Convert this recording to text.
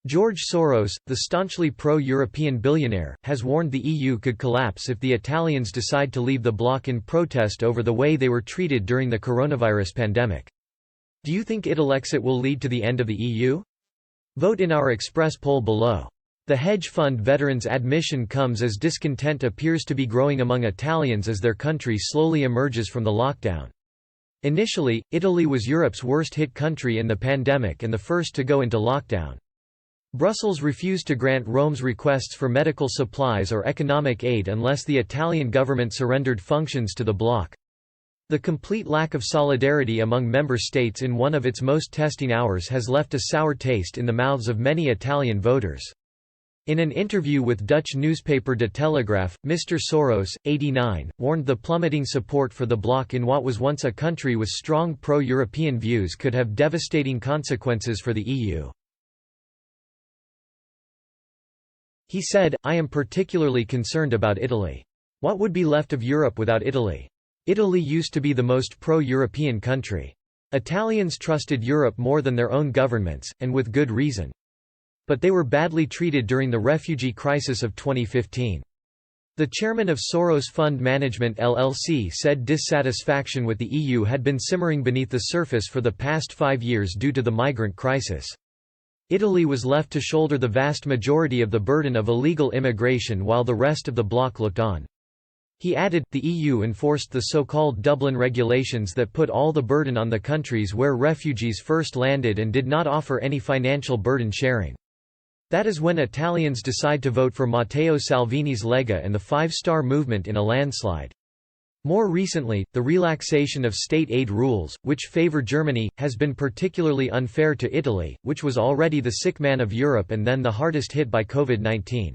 George Soros, the staunchly pro-European billionaire, has warned the EU could collapse if the Italians decide to leave the bloc in protest over the way they were treated during the coronavirus pandemic. Do you think Italexit will lead to the end of the EU? Vote in our express poll below. The hedge fund veterans' admission comes as discontent appears to be growing among Italians as their country slowly emerges from the lockdown. Initially, Italy was Europe's worst-hit country in the pandemic and the first to go into lockdown. Brussels refused to grant Rome's requests for medical supplies or economic aid unless the Italian government surrendered functions to the bloc. The complete lack of solidarity among member states in one of its most testing hours has left a sour taste in the mouths of many Italian voters. In an interview with Dutch newspaper De Telegraaf, Mr. Soros, 89, warned the plummeting support for the bloc in what was once a country with strong pro-European views could have devastating consequences for the EU. He said, "I am particularly concerned about Italy. What would be left of Europe without Italy? Italy used to be the most pro-European country. Italians trusted Europe more than their own governments, and with good reason. But they were badly treated during the refugee crisis of 2015. The chairman of Soros Fund Management LLC said dissatisfaction with the EU had been simmering beneath the surface for the past 5 years due to the migrant crisis. Italy was left to shoulder the vast majority of the burden of illegal immigration while the rest of the bloc looked on." He added, the EU enforced the so-called Dublin regulations that put all the burden on the countries where refugees first landed and did not offer any financial burden sharing. That is when Italians decide to vote for Matteo Salvini's Lega and the Five-Star Movement in a landslide. More recently, the relaxation of state aid rules, which favor Germany, has been particularly unfair to Italy, which was already the sick man of Europe and then the hardest hit by COVID-19.